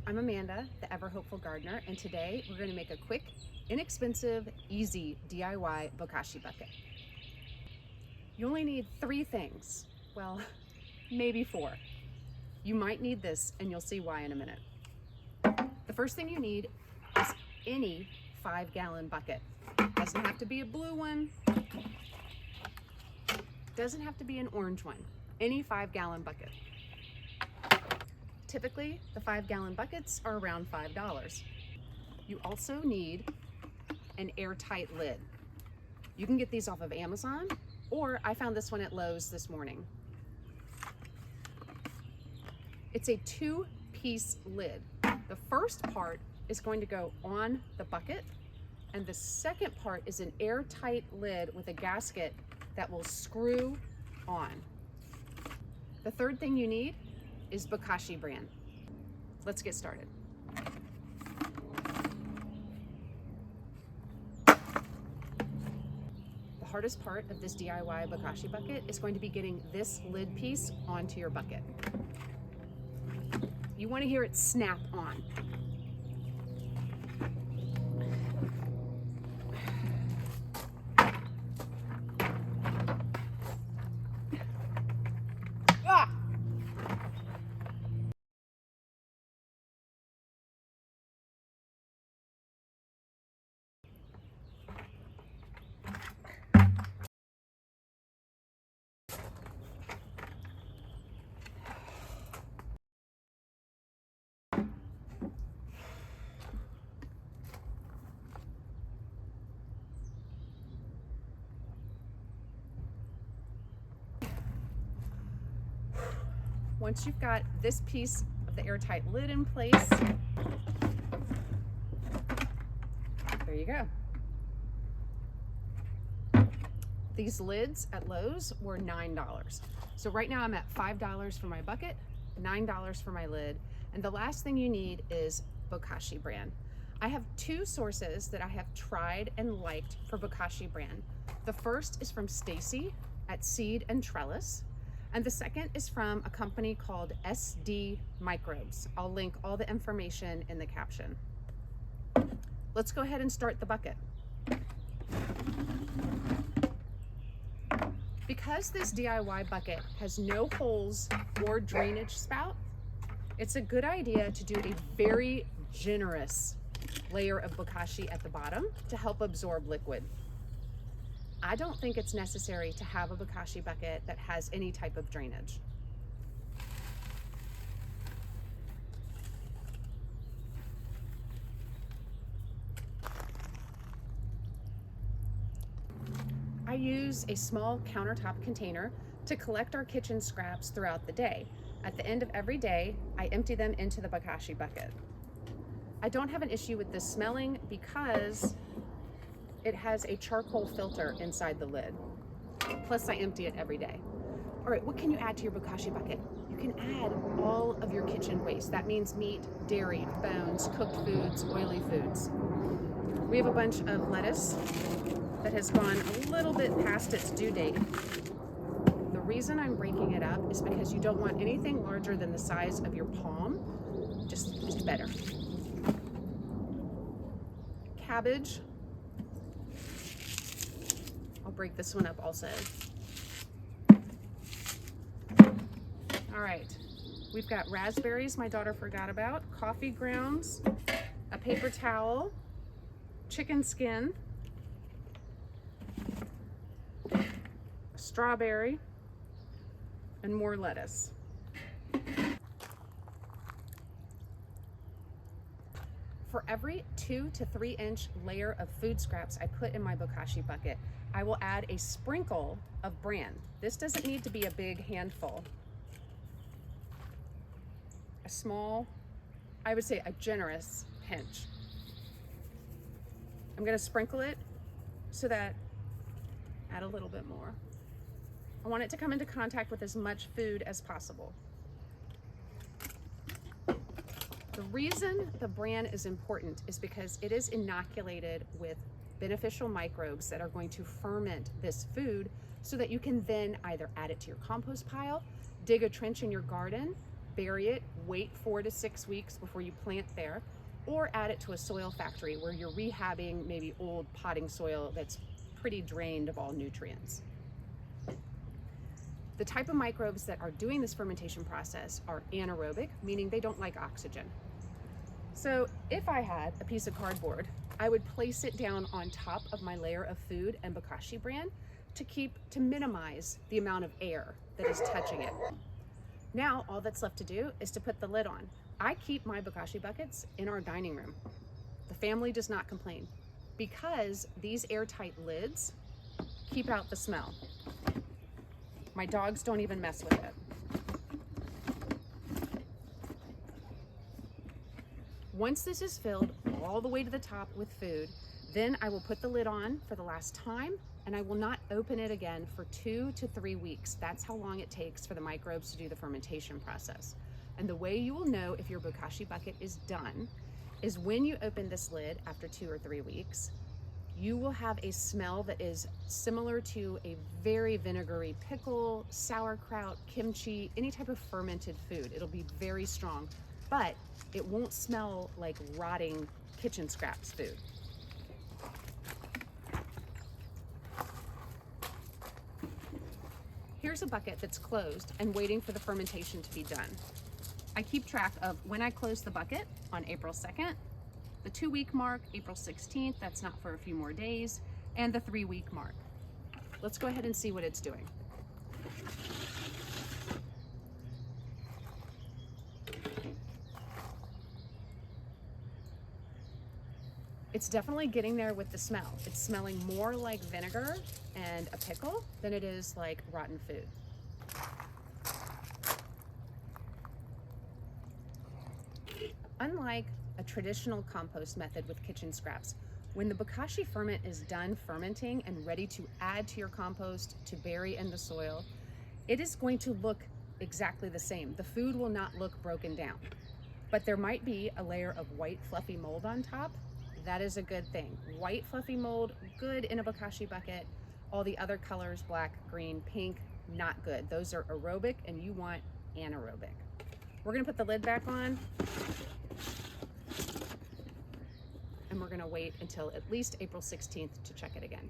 I'm Amanda, the ever hopeful gardener, and today we're going to make a quick, inexpensive, easy DIY Bokashi bucket. You only need 3 things. Well, maybe 4. You might need this and you'll see why in a minute. The first thing you need is any 5-gallon bucket. Doesn't have to be a blue one. Doesn't have to be an orange one. Any 5-gallon bucket. Typically, the 5-gallon buckets are around $5. You also need an airtight lid. You can get these off of Amazon, or I found this one at Lowe's this morning. It's a 2-piece lid. The first part is going to go on the bucket, and the second part is an airtight lid with a gasket that will screw on. The third thing you need is Bokashi BRAN. Let's get started. The hardest part of this DIY Bokashi bucket is going to be getting this lid piece onto your bucket. You want to hear it snap on. Once you've got this piece of the airtight lid in place, there you go. These lids at Lowe's were $9. So right now I'm at $5 for my bucket, $9 for my lid, and the last thing you need is Bokashi BRAN. I have 2 sources that I have tried and liked for Bokashi BRAN. The first is from Stacy at Seed and Trellis. And the second is from a company called Sdmicrobes. I'll link all the information in the caption. Let's go ahead and start the bucket. Because this DIY bucket has no holes or drainage spout, it's a good idea to do a very generous layer of Bokashi at the bottom to help absorb liquid. I don't think it's necessary to have a Bokashi bucket that has any type of drainage. I use a small countertop container to collect our kitchen scraps throughout the day. At the end of every day, I empty them into the Bokashi bucket. I don't have an issue with this smelling because it has a charcoal filter inside the lid. Plus I empty it every day. All right, what can you add to your Bokashi bucket? You can add all of your kitchen waste. That means meat, dairy, bones, cooked foods, oily foods. We have a bunch of lettuce that has gone a little bit past its due date. The reason I'm breaking it up is because you don't want anything larger than the size of your palm, just better. Cabbage. I'll break this one up also. All right, we've got raspberries my daughter forgot about, coffee grounds, a paper towel, chicken skin, a strawberry, and more lettuce. For every 2 to 3 inch layer of food scraps I put in my Bokashi bucket, I will add a sprinkle of BRAN. This doesn't need to be a big handful. A small, I would say a generous pinch. I'm gonna sprinkle it so that, add a little bit more. I want it to come into contact with as much food as possible. The reason the BRAN is important is because it is inoculated with beneficial microbes that are going to ferment this food so that you can then either add it to your compost pile, dig a trench in your garden, bury it, wait 4 to 6 weeks before you plant there, or add it to a soil factory where you're rehabbing maybe old potting soil that's pretty drained of all nutrients. The type of microbes that are doing this fermentation process are anaerobic, meaning they don't like oxygen. So if I had a piece of cardboard, I would place it down on top of my layer of food and Bokashi bran to minimize the amount of air that is touching it. Now all that's left to do is to put the lid on. I keep my Bokashi buckets in our dining room. The family does not complain because these airtight lids keep out the smell. My dogs don't even mess with it. Once this is filled all the way to the top with food, then I will put the lid on for the last time, and I will not open it again for 2 to 3 weeks. That's how long it takes for the microbes to do the fermentation process. And the way you will know if your Bokashi bucket is done is when you open this lid after 2 or 3 weeks, you will have a smell that is similar to a very vinegary pickle, sauerkraut, kimchi, any type of fermented food. It'll be very strong, but it won't smell like rotting kitchen scraps food. Here's a bucket that's closed and waiting for the fermentation to be done. I keep track of when I close the bucket on April 2nd, the 2-week mark, April 16th, that's not for a few more days, and the 3-week mark. Let's go ahead and see what it's doing. It's definitely getting there with the smell. It's smelling more like vinegar and a pickle than it is like rotten food. Unlike a traditional compost method with kitchen scraps, when the Bokashi ferment is done fermenting and ready to add to your compost to bury in the soil, it is going to look exactly the same. The food will not look broken down, but there might be a layer of white fluffy mold on top. That is a good thing. White fluffy mold, good in a Bokashi bucket. All the other colors, black, green, pink, not good. Those are aerobic and you want anaerobic. We're gonna put the lid back on and we're gonna wait until at least April 16th to check it again.